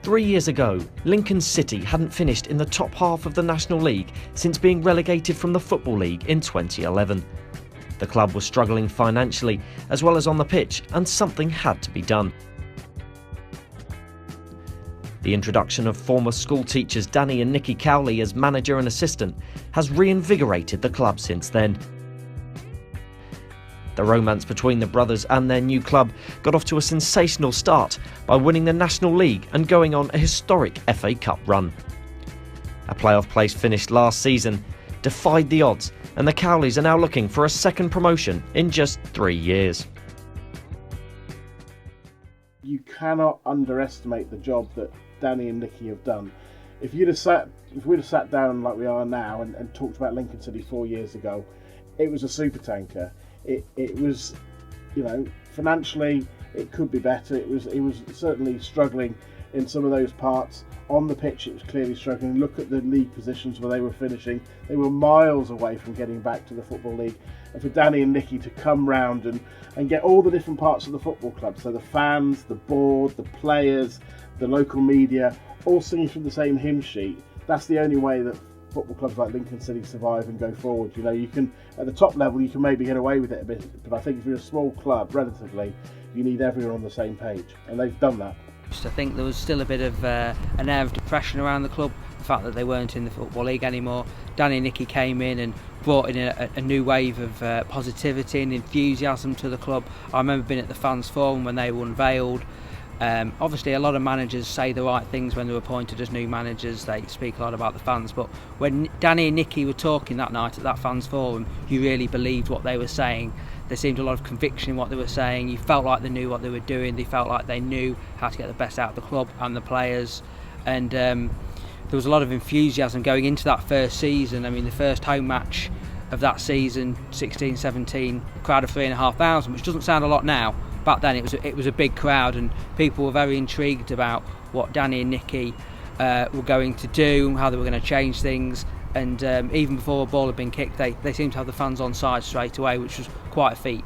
3 years ago, Lincoln City hadn't finished in the top half of the National League since being relegated from the Football League in 2011. The club was struggling financially as well as on the pitch, and something had to be done. The introduction of former school teachers Danny and Nicky Cowley as manager and assistant has reinvigorated the club since then. The romance between the brothers and their new club got off to a sensational start by winning the National League and going on a historic FA Cup run. A playoff place finished last season defied the odds, and the Cowleys are now looking for a second promotion in just 3 years. You cannot underestimate the job that Danny and Nicky have done. If we'd have sat down like we are now and talked about Lincoln City 4 years ago, it was a super tanker. It was, financially it could be better. It was certainly struggling in some of those parts. On the pitch it was clearly struggling. Look at the league positions where they were finishing. They were miles away from getting back to the Football League. And for Danny and Nicky to come round and get all the different parts of the football club, so the fans, the board, the players, the local media, all singing from the same hymn sheet, that's the only way that football clubs like Lincoln City survive and go forward. You can, at the top level, you can maybe get away with it a bit, but I think if you're a small club, relatively, you need everyone on the same page, and they've done that. I think there was still a bit of an air of depression around the club, the fact that they weren't in the Football League anymore. Danny and Nicky came in and brought in a new wave of positivity and enthusiasm to the club. I remember being at the fans forum when they were unveiled. Obviously a lot of managers say the right things when they're appointed as new managers. They speak a lot about the fans, but when Danny and Nicky were talking that night at that fans forum, you really believed what they were saying. There seemed a lot of conviction in what they were saying. You felt like they knew what they were doing. They felt like they knew how to get the best out of the club and the players, and there was a lot of enthusiasm going into that first season. I mean, the first home match of that season, 16-17, crowd of 3,500, which doesn't sound a lot now. Back then it was a big crowd, and people were very intrigued about what Danny and Nicky were going to do, how they were going to change things, and even before a ball had been kicked, they seemed to have the fans on side straight away, which was quite a feat.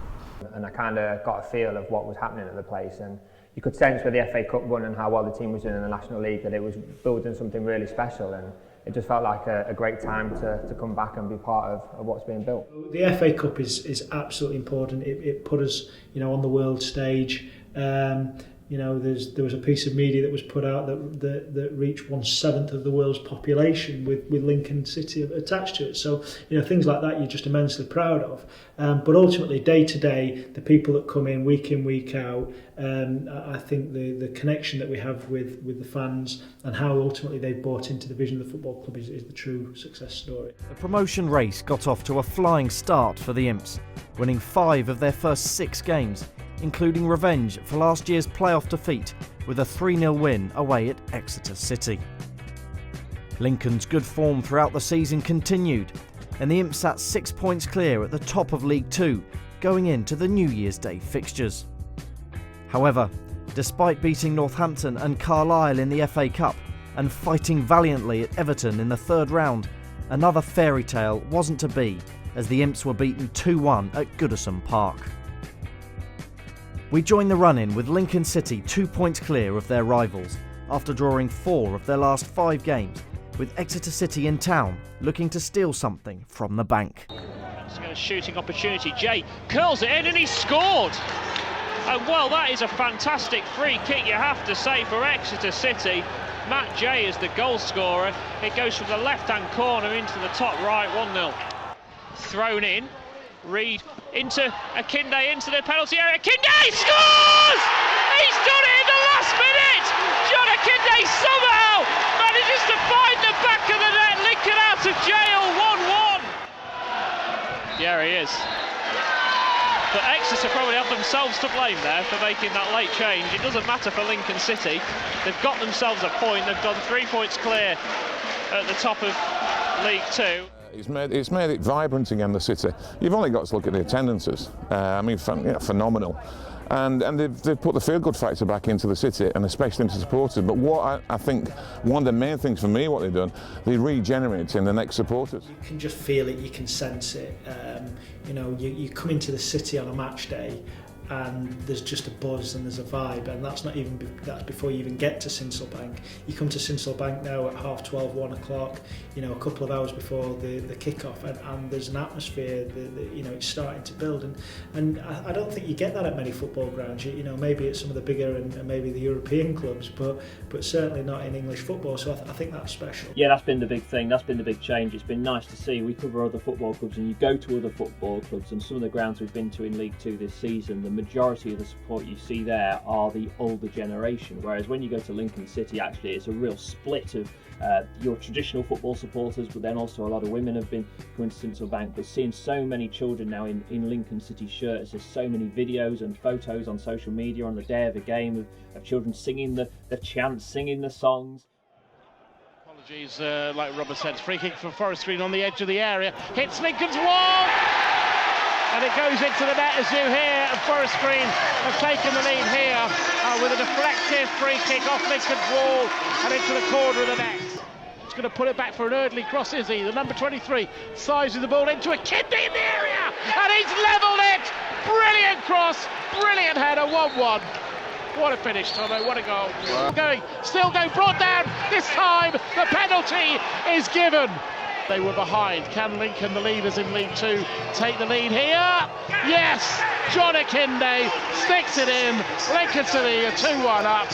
And I kind of got a feel of what was happening at the place, and you could sense with the FA Cup run and how well the team was doing in the National League that it was building something really special, and it just felt like a great time to come back and be part of what's being built. The FA Cup is absolutely important. It put us, on the world stage. There was a piece of media that was put out that reached 1/7 of the world's population with Lincoln City attached to it. So things like that you're just immensely proud of. But ultimately, day to day, the people that come in week out, I think the connection that we have with the fans and how ultimately they've bought into the vision of the football club is the true success story. The promotion race got off to a flying start for the Imps, winning 5 of their first 6 games, including revenge for last year's playoff defeat with a 3-0 win away at Exeter City. Lincoln's good form throughout the season continued, and the Imps sat 6 points clear at the top of League 2 going into the New Year's Day fixtures. However, despite beating Northampton and Carlisle in the FA Cup and fighting valiantly at Everton in the 3rd round, another fairy tale wasn't to be as the Imps were beaten 2-1 at Goodison Park. We join the run-in with Lincoln City 2 points clear of their rivals after drawing 4 of their last 5 games, with Exeter City in town looking to steal something from the bank. It's a shooting opportunity. Jay curls it in and he scored! And well, that is a fantastic free kick, you have to say, for Exeter City. Matt Jay is the goal scorer. It goes from the left-hand corner into the top right, 1-0. Thrown in. Reed into Akinde, into the penalty area. Akinde scores! He's done it in the last minute! John Akinde somehow manages to find the back of the net. Lincoln out of jail, 1-1. Yeah, he is. But Exeter probably have themselves to blame there for making that late change. It doesn't matter for Lincoln City. They've got themselves a point. They've gone 3 points clear at the top of League 2. It's made it vibrant again, the city. You've only got to look at the attendances. Phenomenal. And they've put the feel-good factor back into the city, and especially into supporters. But what I think one of the main things for me, what they've done, they regenerate in the next supporters. You can just feel it, you can sense it. You come into the city on a match day, and there's just a buzz and there's a vibe, and that's before you even get to Sinsel-Bank. You come to Sinsel-Bank now at 12:30, 1 o'clock, you know, a couple of hours before the kick-off, and there's an atmosphere that you know, it's starting to build, and I don't think you get that at many football grounds. You know, maybe at some of the bigger and maybe the European clubs, but certainly not in English football. So I think that's special. Yeah, that's been the big thing. That's been the big change. It's been nice to see. We cover other football clubs, and you go to other football clubs, and some of the grounds we've been to in League Two this season, the majority of the support you see there are the older generation, whereas when you go to Lincoln City, actually it's a real split of your traditional football supporters, but then also a lot of women have been going to Sinsel-Bank. But seeing so many children now in Lincoln City shirts, there's so many videos and photos on social media on the day of the game of children singing the chants, singing the songs. Apologies, like Robert said, free kick from Forest Green on the edge of the area, hits Lincoln's wall! And it goes into the net as you hear, and Forest Green have taken the lead here with a deflective free kick off Lincoln's wall and into the corner of the net. He's going to put it back for an Eardley cross, is he? The number 23 sizes the ball into a kidney in the area, and he's levelled it! Brilliant cross, brilliant header, 1-1. What a finish, Tomo, what a goal. Still going, brought down, this time the penalty is given. They were behind. Can Lincoln, the leaders in League Two, take the lead here? Yes! John Akinde sticks it in. Lincoln City are 2-1 up.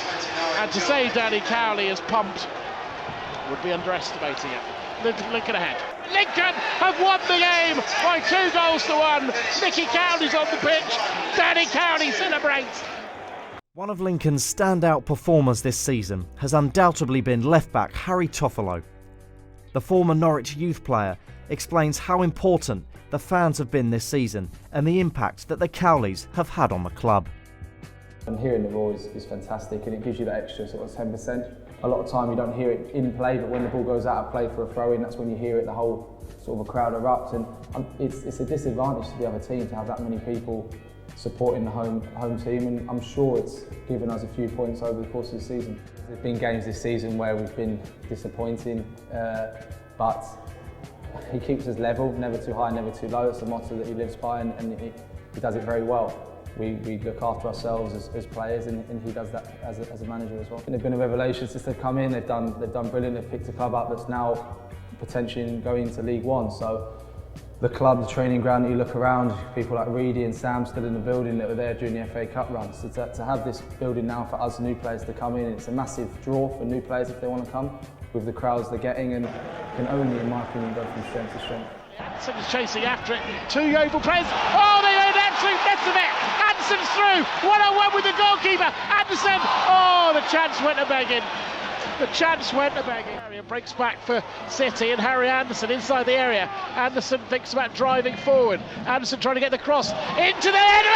And to say Danny Cowley is pumped would be underestimating it. Lincoln ahead. Lincoln have won the game by 2-1. Nicky Cowley's on the pitch. Danny Cowley celebrates. One of Lincoln's standout performers this season has undoubtedly been left-back Harry Toffolo. The former Norwich youth player explains how important the fans have been this season and the impact that the Cowleys have had on the club. And hearing the roar is fantastic, and it gives you that extra sort of 10%. A lot of time you don't hear it in play, but when the ball goes out of play for a throw-in, that's when you hear it, the whole sort of a crowd erupts. And it's a disadvantage to the other team to have that many people supporting the home team, and I'm sure it's given us a few points over the course of the season. There's been games this season where we've been disappointing, but he keeps us level, never too high, never too low. It's a motto that he lives by, and he does it very well. We look after ourselves as players, and he does that as a manager as well. And they've been a revelation since they've come in. They've done brilliant. They've picked a club up that's now potentially going into League One. So the club, the training ground that you look around, people like Reedy and Sam still in the building that were there during the FA Cup run. So to have this building now for us new players to come in, it's a massive draw for new players if they want to come, with the crowds they're getting, and can only, in my opinion, go from strength to strength. Anderson is chasing after it. Two Yeovil players. Oh, they own absolute depth of it. Anderson's through. 1-on-1 with the goalkeeper. Anderson. Oh, the chance went a begging. The chance went a begging. Breaks back for City, and Harry Anderson inside the area. Anderson thinks about driving forward. Anderson trying to get the cross into the head.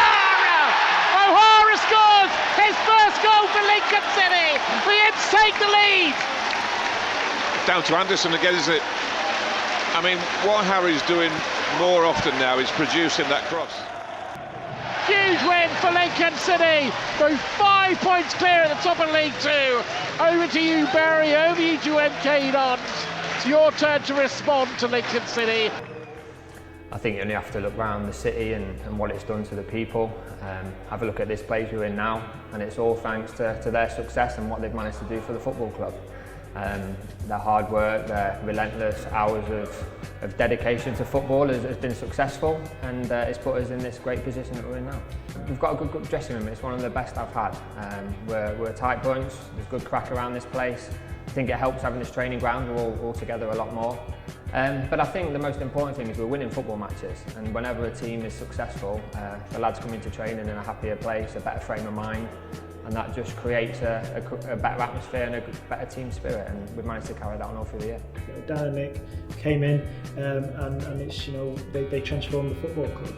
O'Hara scores his first goal for Lincoln City. The Imps take the lead. Down to Anderson again, isn't it? I mean, what Harry's doing more often now is producing that cross. Huge win for Lincoln City. They're 5 points clear at the top of League Two. Over to you, Barry. Over to you, MK Dons. It's your turn to respond to Lincoln City. I think you only have to look around the city and what it's done to the people. Have a look at this place we're in now, and it's all thanks to their success and what they've managed to do for the football club. Their hard work, their relentless hours of dedication to football has been successful, and it's put us in this great position that we're in now. We've got a good dressing room. It's one of the best I've had. We're a tight bunch. There's good crack around this place. I think it helps having this training ground. We're all together a lot more. But I think the most important thing is we're winning football matches, and whenever a team is successful, the lads come into training in a happier place, a better frame of mind, and that just creates a better atmosphere and a better team spirit, and we've managed to carry that on all through the year. Dan and Nick came in, and it's, you know, they transformed the football club.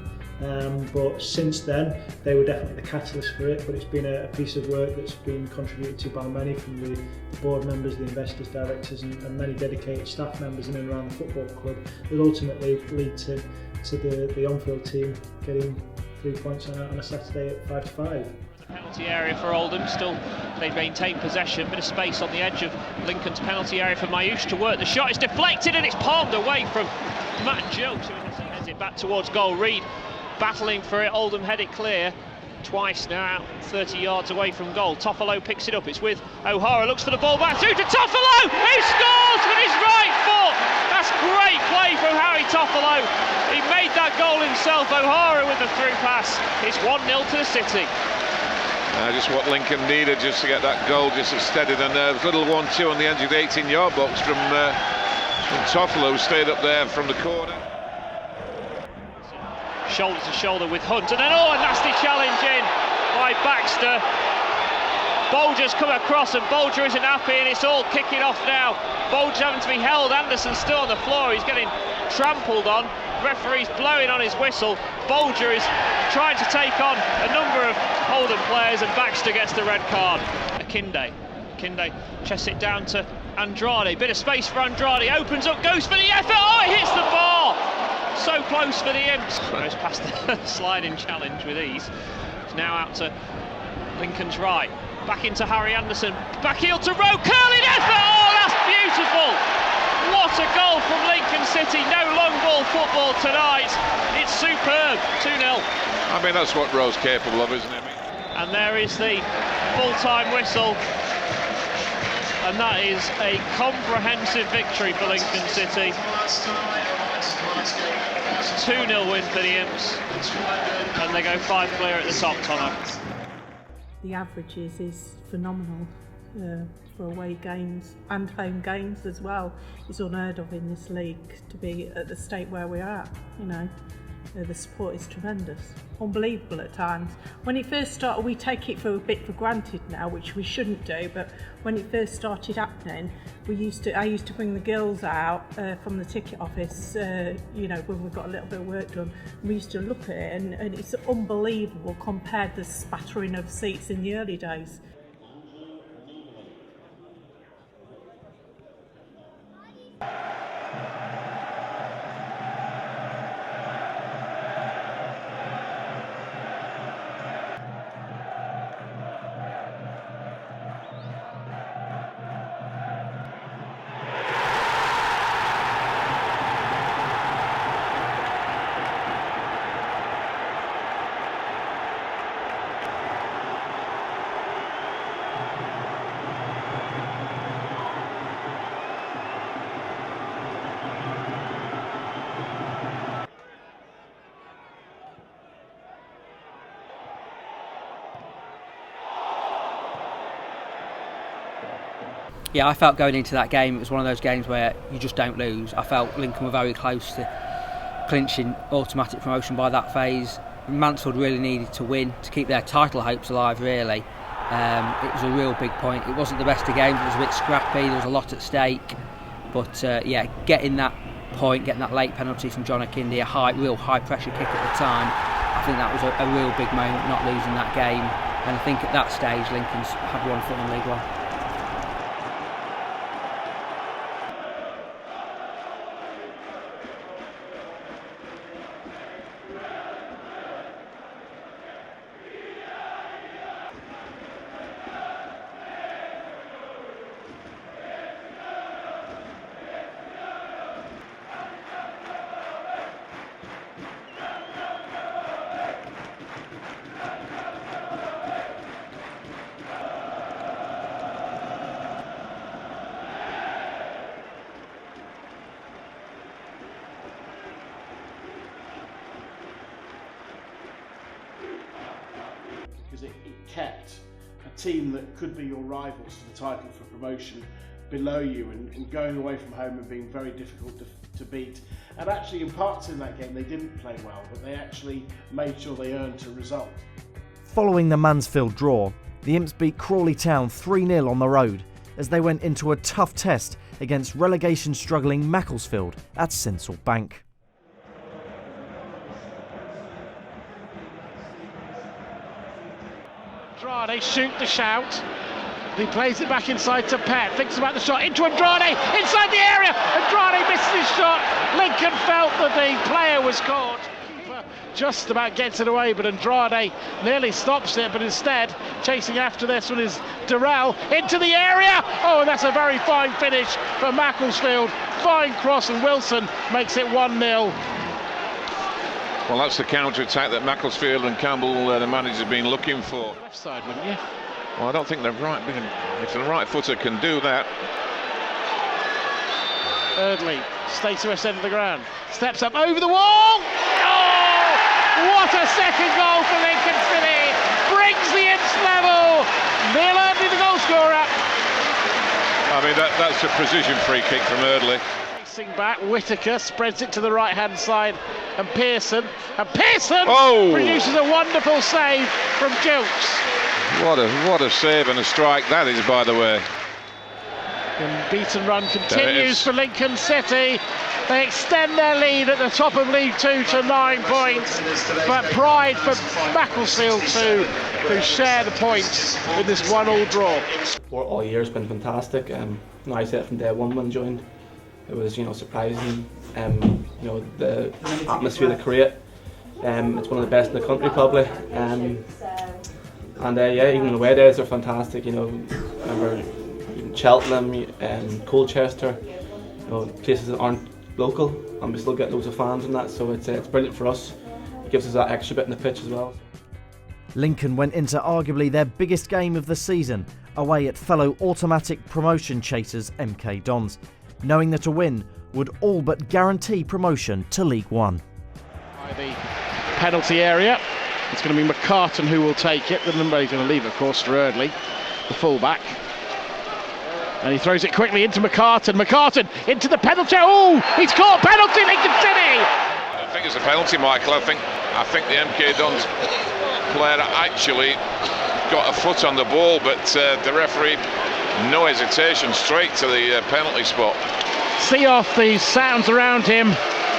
But since then, they were definitely the catalyst for it. But it's been a piece of work that's been contributed to by many, from the board members, the investors, directors, and many dedicated staff members in and around the football club, that ultimately lead to the on-field team getting 3 points on a Saturday at 5-5. Penalty area for Oldham. Still, they maintain possession. Bit of space on the edge of Lincoln's penalty area for Mayush to work. The shot is deflected and it's palmed away from Matt Jones, who heads it back towards goal. Reed battling for it. Oldham head it clear. twice now, 30 yards away from goal. Toffolo picks it up, it's with O'Hara, looks for the ball back through to Toffolo, who scores with his right foot. That's great play from Harry Toffolo. He made that goal himself. O'Hara with the through pass. It's 1-0 to the City. Just what Lincoln needed just to get that goal, just to steady the nerves. Little 1-2 on the edge of the 18-yard box from Toffolo, who stayed up there from the corner. Shoulder to shoulder with Hunt, and then a nasty challenge in by Baxter. Bolger's come across and Bolger isn't happy, and it's all kicking off now. Bolger's having to be held, Anderson's still on the floor, he's getting trampled on. Referee's blowing on his whistle. Bolger is trying to take on a number of Oldham players, and Baxter gets the red card. Akinde chests it down to Andrade, bit of space for Andrade, opens up, goes for the effort, it hits the bar! So close for the Imps. Goes past the sliding challenge with ease. It's now out to Lincoln's right. Back into Harry Anderson. Back heel to Rowe. Curling effort. That's beautiful. What a goal from Lincoln City. No long ball football tonight. It's superb. 2-0. I mean, that's what Rowe's capable of, isn't it? And there is the full-time whistle. And that is a comprehensive victory for Lincoln City. 2-0 win for the Imps, and they go 5 clear at the top, Tono. The averages is phenomenal for away games and home games as well. It's unheard of in this league to be at the state where we are, you know. The support is tremendous, unbelievable at times. When it first started, we take it for a bit for granted now, which we shouldn't do, but when it first started happening, I used to bring the girls out from the ticket office, you know, when we got a little bit of work done. We used to look at it, and it's unbelievable compared to the spattering of seats in the early days. Yeah, I felt going into that game, it was one of those games where you just don't lose. I felt Lincoln were very close to clinching automatic promotion by that phase. Mansfield really needed to win to keep their title hopes alive, really. It was a real big point. It wasn't the best of games, it was a bit scrappy, there was a lot at stake. But yeah, getting that point, getting that late penalty from John Akinde, a real high pressure kick at the time, I think that was a real big moment, not losing that game. And I think at that stage, Lincoln's had one foot in League One. Because it kept a team that could be your rivals to the title for promotion below you, and going away from home and being very difficult to beat. And actually in parts in that game they didn't play well, but they actually made sure they earned a result. Following the Mansfield draw, the Imps beat Crawley Town 3-0 on the road as they went into a tough test against relegation struggling Macclesfield at Sincil Bank. Andrade shoot the shout. He plays it back inside to Pett, thinks about the shot into Andrade, inside the area. Andrade misses his shot. Lincoln felt that the player was caught. Just about gets it away, but Andrade nearly stops it, but instead chasing after this one is Durrell into the area. Oh, and that's a very fine finish for Macclesfield. Fine cross, and Wilson makes it 1-0. Well, that's the counter-attack that Macclesfield and Campbell, the manager, have been looking for. Left side, wouldn't you? Well, I don't think they're right. If the right footer can do that. Eardley stays to the end of the ground, steps up over the wall. Oh, what a second goal for Lincoln City! Brings the Imps level. Neil Eardley, the goal scorer. I mean, that's a precision free kick from Eardley. Facing back, Whittaker spreads it to the right-hand side, and Pearson oh, produces a wonderful save from Jilks. What a save and a strike that is, by the way. And beat and run continues for Lincoln City. They extend their lead at the top of League 2 to 9 points. But pride for Macclesfield too, who share the points with this 1-1 draw. All year has been fantastic. I said from day one when I joined, it was surprising. The atmosphere they create. It's one of the best in the country probably. Even the away days are fantastic. Remember Cheltenham, Colchester, places that aren't local, and we still get loads of fans and that. So it's brilliant for us. It gives us that extra bit in the pitch as well. Lincoln went into arguably their biggest game of the season, away at fellow automatic promotion chasers MK Dons, knowing that a win would all but guarantee promotion to League One. By the penalty area, it's going to be McCartan who will take it. The number he's going to leave, of course, for Eardley, the full-back. And he throws it quickly into McCartan. McCartan into the penalty. Oh, he's caught penalty, Lincoln City! I don't think it's a penalty, Michael. I think the MK Dons player actually got a foot on the ball, but the referee, no hesitation, straight to the penalty spot. See off the sounds around him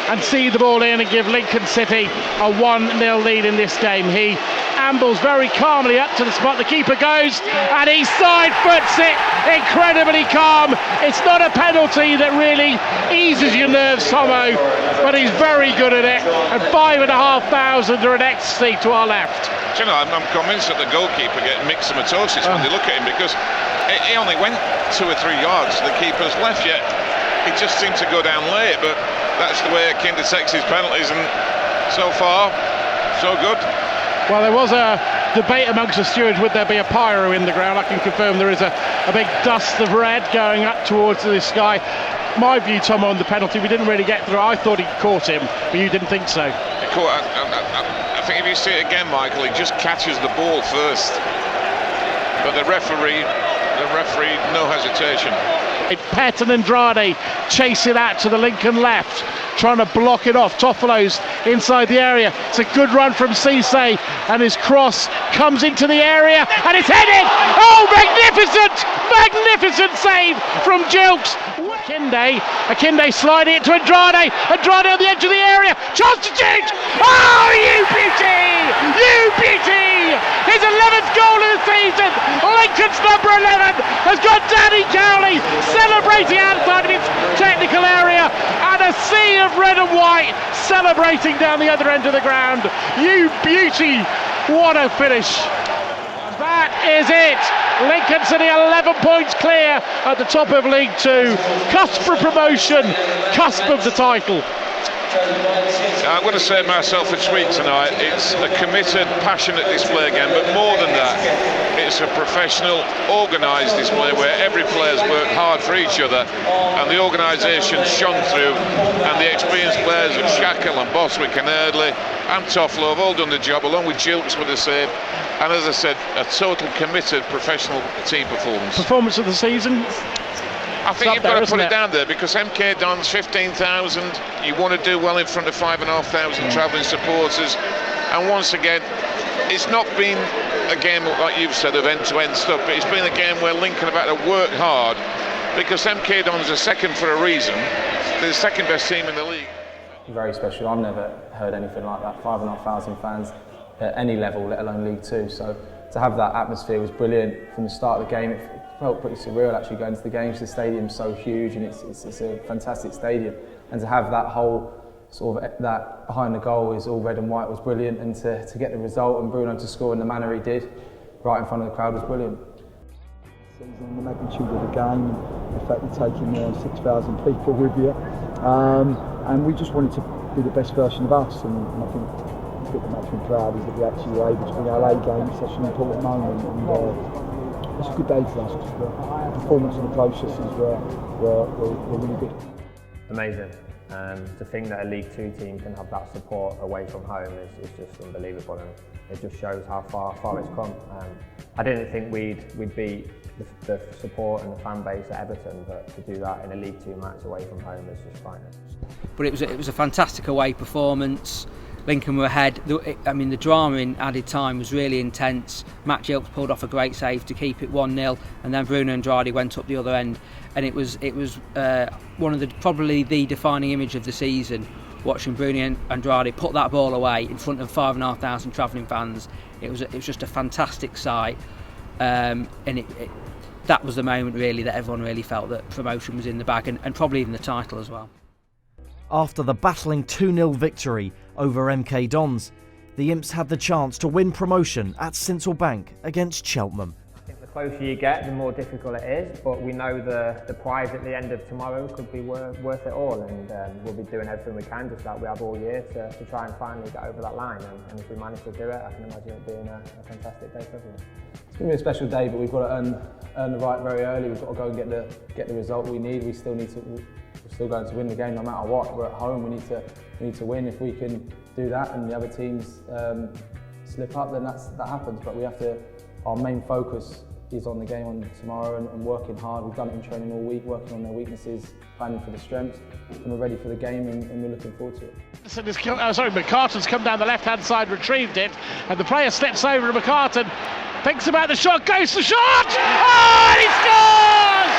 and see the ball in and give Lincoln City a 1-0 lead in this game. He ambles very calmly up to the spot. The keeper goes and he side foots it, incredibly calm. It's not a penalty that really eases your nerves, Tomo, but he's very good at it. And 5,500 are in ecstasy to our left. Do you know, I'm convinced that the goalkeeper get myxomatosis when they look at him, because he only went 2 or 3 yards to the keeper's left, yet he just seemed to go down late. But that's the way Kinder takes his penalties, and so far, so good. Well, there was a debate amongst the stewards, would there be a pyro in the ground? I can confirm there is a big dust of red going up towards the sky. My view, Tom, on the penalty, we didn't really get through. I thought he caught him, but you didn't think so. I think if you see it again, Michael, he just catches the ball first. But the referee, no hesitation. Pett and Andrade chase it out to the Lincoln left, trying to block it off. Toffolo's inside the area. It's a good run from Cisse, and his cross comes into the area and it's headed. Oh, magnificent save from Jilks. Akinde sliding it to Andrade on the edge of the area, chance to shoot. Oh, you beauty! His 11th goal of the season. Lincoln's number 11 has got Danny Cowley celebrating outside of his technical area, and a sea of red and white celebrating down the other end of the ground. You beauty! What a finish! That is it. Lincoln City 11 points clear at the top of League 2. Cusp for promotion, cusp of the title. I'm going to say myself a tweet tonight. It's a committed, passionate display again, but more than that, it's a professional, organised display where every player's worked hard for each other, and the organisation shone through, and the experienced players of Shackle and Boswick and Eardley and Toffolo have all done the job, along with Jilks with the save. And as I said, a total committed professional team performance. Performance of the season? I think you've got to put it down there, because MK Dons 15,000, you want to do well in front of 5,500 travelling supporters, and once again, it's not been a game like you've said of end-to-end stuff, but it's been a game where Lincoln have had to work hard, because MK Dons are second for a reason. They're the second best team in the league. Very special. I've never heard anything like that. 5,500 fans at any level, let alone League 2. So to have that atmosphere was brilliant from the start of the game. It felt pretty surreal actually going to the games. The stadium's so huge, and it's a fantastic stadium. And to have that whole sort of that behind the goal is all red and white was brilliant. And to get the result and Bruno to score in the manner he did, right in front of the crowd, was brilliant. The magnitude of the game, the fact you're taking 6,000 people with you, and we just wanted to be the best version of us, and I think the bit that makes me proud is that we actually were able to bring our A game. It's such an important moment, and it's a good day for us because the performance and the processes were really good. Amazing. To think that a League Two team can have that support away from home is just unbelievable, and it just shows how far it's come. I didn't think we'd beat the support and the fan base at Everton, but to do that in a League Two match away from home is just frightening. But it was a fantastic away performance. Lincoln were ahead. The drama in added time was really intense. Matt Gilks pulled off a great save to keep it 1-0, and then Bruno Andrade went up the other end. And it was one of probably the defining image of the season. Watching Bruno Andrade put that ball away in front of 5,500 travelling fans, it was just a fantastic sight. That was the moment really that everyone really felt that promotion was in the bag, and probably even the title as well. After the battling 2-0 victory over MK Dons, the Imps had the chance to win promotion at Sincil Bank against Cheltenham. I think the closer you get, the more difficult it is, but we know the prize at the end of tomorrow could be worth it all, and we'll be doing everything we can, just like we have all year, to try and finally get over that line. And if we manage to do it, I can imagine it being a fantastic day for everyone. It's going to be a special day, but we've got to earn the right very early. We've got to go and get the result we need. We're still going to win the game no matter what. We're at home. We need to win. If we can do that, and the other teams slip up, then that happens. But we have to. Our main focus is on the game on tomorrow and working hard. We've done it in training all week, working on their weaknesses, planning for the strengths, and we're ready for the game, and we're looking forward to it. McCartan's come down the left-hand side, retrieved it, and the player slips over to McCartan. Thinks about the shot, goes for the shot! Oh, and he scores!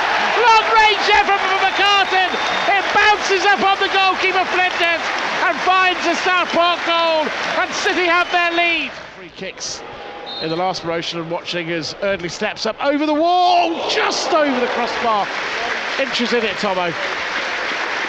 Long range effort from McCartan. It bounces up on the goalkeeper Flinders and finds a Southport goal, and City have their lead. Free kicks in the last promotion, and watching as Eardley steps up over the wall, just over the crossbar. Inches in it, Tomo.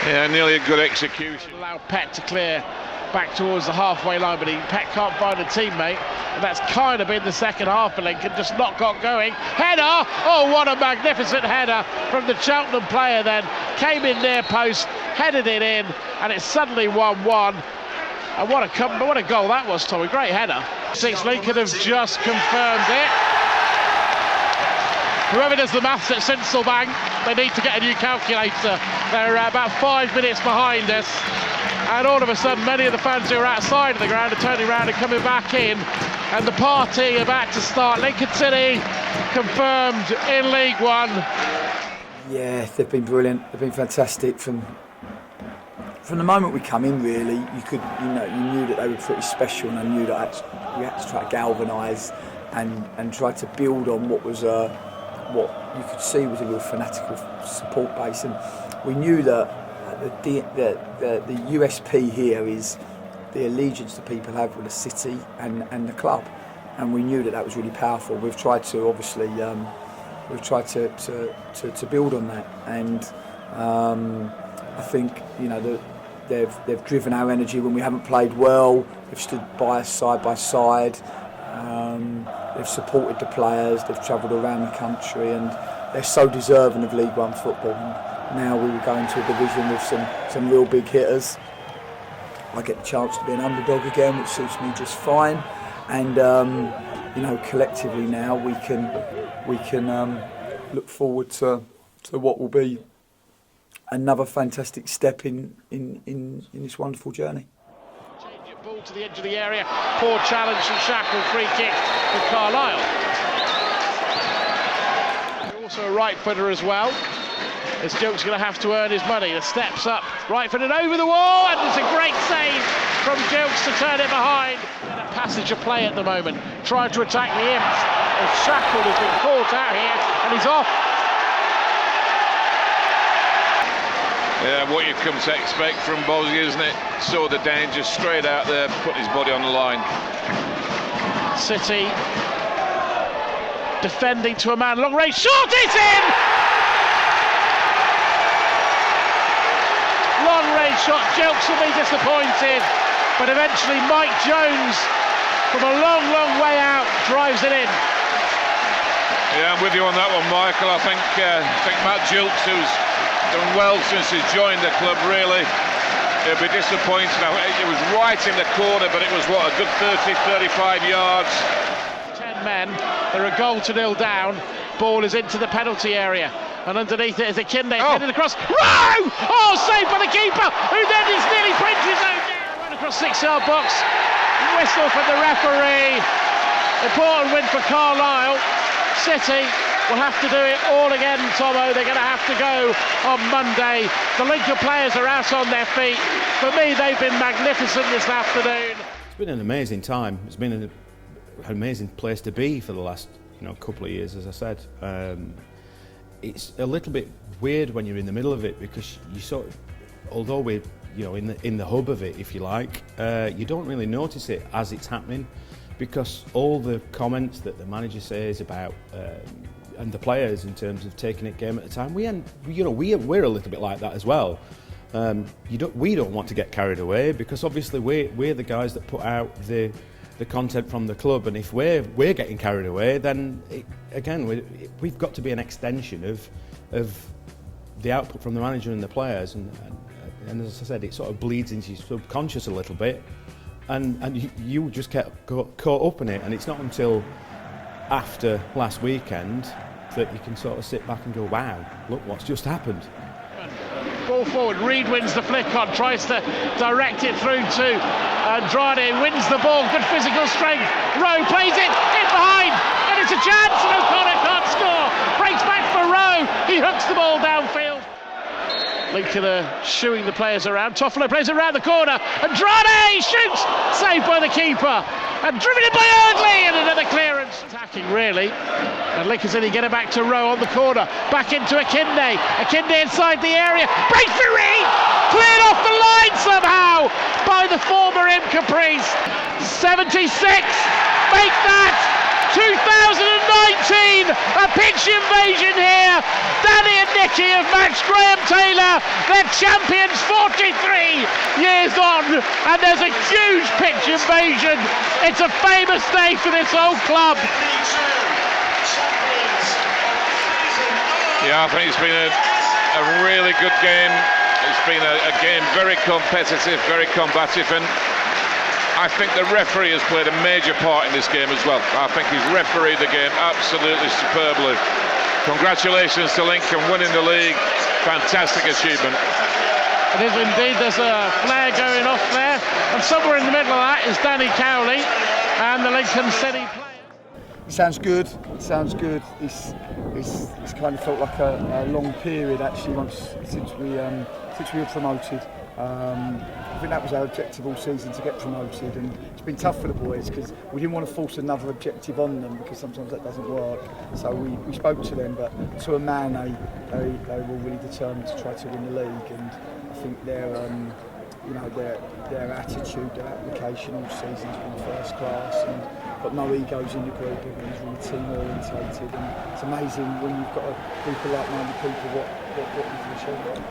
Yeah, nearly a good execution. Allow Pett to clear back towards the halfway line, but Pett can't find a teammate, and that's kind of been the second half for Lincoln, just not got going. Header! Oh, what a magnificent header from the Cheltenham player then. Came in near post, headed it in, and it's suddenly 1-1. And what a goal that was, Tommy. Great header. Since Lincoln have just confirmed it. Whoever does the maths at Sincil Bank, they need to get a new calculator. They're about 5 minutes behind us. And all of a sudden, many of the fans who are outside of the ground are turning around and coming back in. And the party about to start. Lincoln City confirmed in League One. Yeah, they've been brilliant. They've been fantastic from the moment we come in. Really, you knew that they were pretty special, and I knew that we had to try to galvanise and try to build on what was what you could see was a real fanatical support base, and we knew that the USP here is the allegiance that people have with the city and the club, and we knew that was really powerful. We've tried to obviously to build on that, and I think they've driven our energy when we haven't played well. They've stood by us side by side. They've supported the players. They've travelled around the country, and they're so deserving of League One football. And now we will go into a division with some real big hitters. I get the chance to be an underdog again, which suits me just fine. And collectively now we can look forward to what will be another fantastic step in this wonderful journey. Ball to the edge of the area, poor challenge from Shackle, free kick from Carlisle. Also a right footer as well. This Joke's going to have to earn his money. The steps up, right footed over the wall, and it's a great save from Jokes to turn it behind. A passage of play at the moment, trying to attack the Imps. And Shackle has been caught out here, and he's off. Yeah, what you've come to expect from Bosey, isn't it? Saw the danger straight out there, put his body on the line. City defending to a man, long range shot, it's in! Long range shot, Jelks will be disappointed, but eventually Mike Jones, from a long, long way out, drives it in. Yeah, I'm with you on that one, Michael. I think Matt Jilks, who's done well since he's joined the club, really He'll be disappointed. It was right in the corner, but it was, what, a good 30-35 yards. 10 men, they're a goal to 0 down. Ball is into the penalty area, and underneath it is a Kinde headed across. Rowe! Oh, saved by the keeper, who then is nearly brings his own down. Right across 6-yard box. Whistle from the referee. Important win for Carlisle. City will have to do it all again, Tomo. They're going to have to go on Monday. The Lincoln players are out on their feet. For me, they've been magnificent this afternoon. It's been an amazing time. It's been an amazing place to be for the last couple of years, as I said. It's a little bit weird when you're in the middle of it, because you sort of, although we're in the hub of it, if you like, you don't really notice it as it's happening, because all the comments that the manager says about and the players in terms of taking it game at a time, we're a little bit like that as well. We don't want to get carried away, because obviously we're the guys that put out the content from the club, and if we're getting carried away, then we've got to be an extension of the output from the manager and the players, and as I said, it sort of bleeds into your subconscious a little bit, and you just get caught up in it, and it's not until after last weekend that you can sort of sit back and go, wow, look what's just happened. Ball forward, Reed wins the flick on, tries to direct it through to Andrade, wins the ball, good physical strength. Rowe plays it in behind, and it's a chance, and O'Connor can't score. Breaks back for Rowe, he hooks the ball downfield. Lincoln are shooing the players around. Toffolo plays around the corner. Andrade shoots, saved by the keeper, and driven in by Eardley, and another clearance. Attacking really, and Lincoln City get it back to Rowe on the corner. Back into Akinde. Akinde inside the area. Breaks for Reed, cleared off the line somehow by the former Imp Caprice. 76. Make that 2019, a pitch invasion here. Danny and Nicky have matched Graham Taylor. They're champions 43 years on, and there's a huge pitch invasion. It's a famous day for this old club. Yeah, I think it's been a really good game. It's been a game very competitive, very combative, and I think the referee has played a major part in this game as well. I think he's refereed the game absolutely superbly. Congratulations to Lincoln winning the league. Fantastic achievement. It is indeed. There's a flare going off there, and somewhere in the middle of that is Danny Cowley and the Lincoln City player. It sounds good. It sounds good. It's kind of felt like a long period actually since we were promoted. I think that was our objective all season, to get promoted, and it's been tough for the boys because we didn't want to force another objective on them, because sometimes that doesn't work. So we spoke to them, but to a man they were really determined to try to win the league, and I think their attitude, their application all season has been first class, and got no egos in the group. Everyone's really team orientated, and it's amazing when you've got people like-minded people what you can achieve.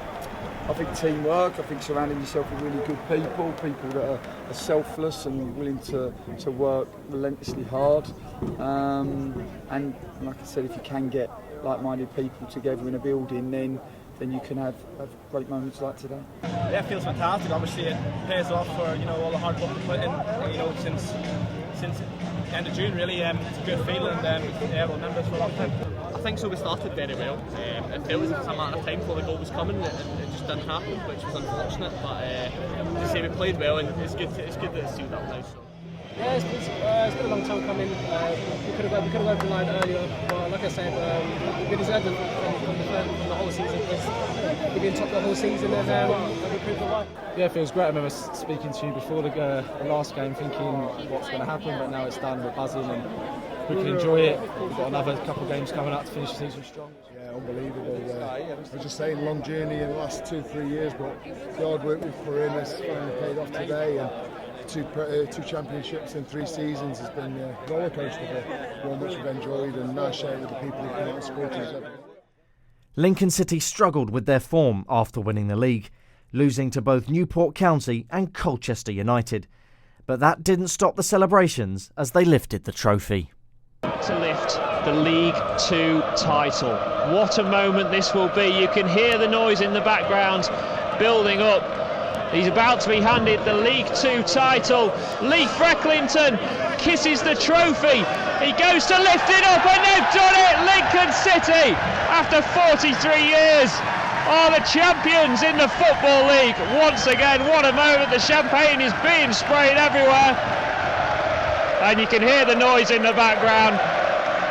I think teamwork, I think surrounding yourself with really good people that are selfless and willing to work relentlessly hard. And like I said, if you can get like-minded people together in a building, then you can have great moments like today. Yeah, it feels fantastic. Obviously, it pays off for all the hard work we put in since the end of June. Really, it's a good feeling, and we'll remember this for a long time. I think so. We started very well. It felt as if it was a matter of time before the goal was coming. It just didn't happen, which was unfortunate. But to say we played well, and it's good that it's sealed up now. So. Yeah, it's been a long time coming. We could have opened the line earlier, but like I said, we deserved it from the whole season. We've been top the whole season, and we proved the way. Yeah, it feels great. I remember speaking to you before the last game, thinking what's going to happen, but now it's done. We're buzzing and we can enjoy it. We've got another couple of games coming up to finish the season strong. Yeah, unbelievable. We're just saying long journey in the last 2-3 years, but the hard work we've put in has finally paid off today. And two championships in 3 seasons has been a roller coaster, but one which we've enjoyed, and nice sharing with the people who come out and support us. Lincoln City struggled with their form after winning the league, losing to both Newport County and Colchester United. But that didn't stop the celebrations as they lifted the trophy. To lift the League 2 title. What a moment this will be. You can hear the noise in the background building up He's about to be handed the League Two title. Lee Frecklington kisses the trophy. He goes to lift it up, and they've done it! Lincoln City, after 43 years, are the champions in the Football League. Once again, what a moment. The champagne is being sprayed everywhere. And you can hear the noise in the background.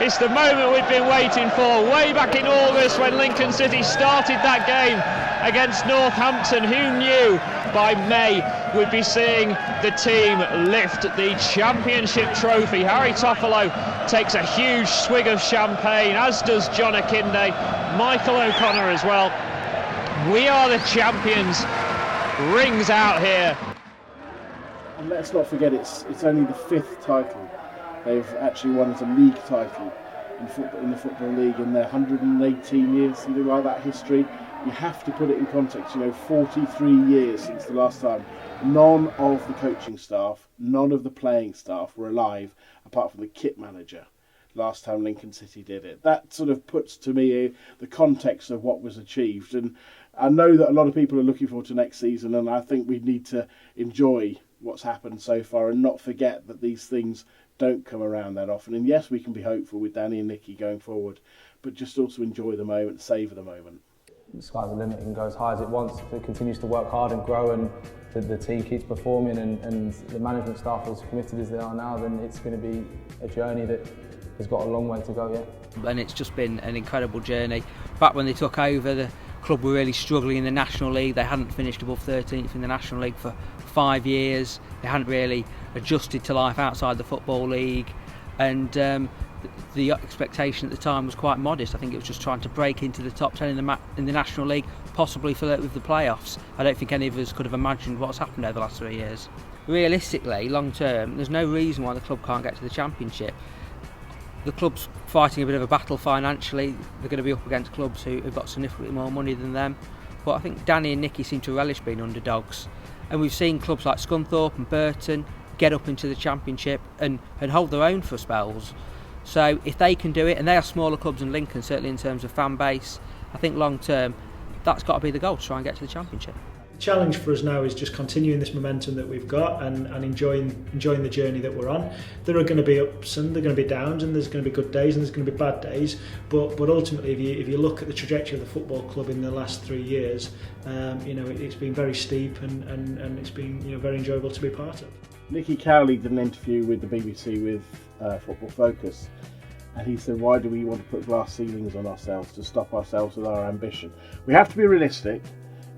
It's the moment we've been waiting for, way back in August when Lincoln City started that game against Northampton. Who knew by May we'd be seeing the team lift the championship trophy? Harry Toffolo takes a huge swig of champagne, as does John Akinde, Michael O'Connor as well. We are the champions. Rings out here. And let's not forget, it's only the 5th title they've actually won as a league title in the Football League in their 118 years, something like that history. You have to put it in context, 43 years since the last time. None of the coaching staff, none of the playing staff were alive, apart from the kit manager, last time Lincoln City did it. That sort of puts to me the context of what was achieved. And I know that a lot of people are looking forward to next season, and I think we need to enjoy what's happened so far and not forget that these things don't come around that often. And yes, we can be hopeful with Danny and Nicky going forward, but just also enjoy the moment, savour the moment. The sky's the limit and go as high as it wants. If it continues to work hard and grow, and the team keeps performing, and the management staff is committed as they are now, then it's going to be a journey that has got a long way to go yet. And it's just been an incredible journey. Back when they took over, the club were really struggling in the National League. They hadn't finished above 13th in the National League for 5 years. They hadn't really adjusted to life outside the Football League, and the expectation at the time was quite modest. I think it was just trying to break into the top 10 in the National League, possibly flirt with the playoffs. I don't think any of us could have imagined what's happened over the last 3 years. Realistically, long term, there's no reason why the club can't get to the Championship. The club's fighting a bit of a battle financially. They're going to be up against clubs who've got significantly more money than them. But I think Danny and Nicky seem to relish being underdogs. And we've seen clubs like Scunthorpe and Burton get up into the Championship and hold their own for spells. So if they can do it, and they are smaller clubs than Lincoln, certainly in terms of fan base, I think long term, that's got to be the goal, to try and get to the Championship. The challenge for us now is just continuing this momentum that we've got and enjoying the journey that we're on. There are going to be ups and there are going to be downs, and there's going to be good days and there's going to be bad days. But ultimately, if you look at the trajectory of the football club in the last 3 years, it's been very steep and it's been very enjoyable to be part of. Nicky Cowley did an interview with the BBC with Football Focus, and he said, why do we want to put glass ceilings on ourselves to stop ourselves with our ambition? We have to be realistic.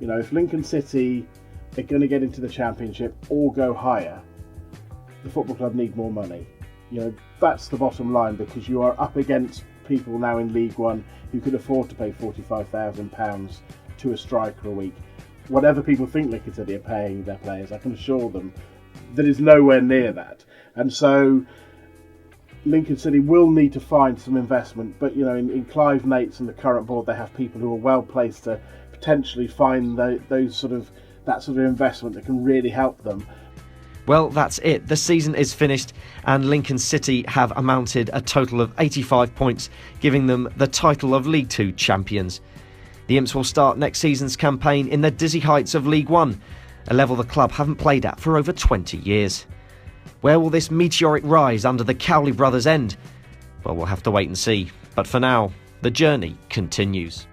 If Lincoln City are going to get into the Championship or go higher, the football club need more money. That's the bottom line, because you are up against people now in League One who could afford to pay £45,000 to a striker a week. Whatever people think Lincoln City are paying their players, I can assure them that is nowhere near that. And so Lincoln City will need to find some investment, but in Clive Nates and the current board, they have people who are well placed to potentially find that sort of investment that can really help them. Well, that's it. The season is finished and Lincoln City have amounted a total of 85 points, giving them the title of League Two champions. The Imps will start next season's campaign in the dizzy heights of League One, a level the club haven't played at for over 20 years. Where will this meteoric rise under the Cowley brothers end? Well, we'll have to wait and see. But for now, the journey continues.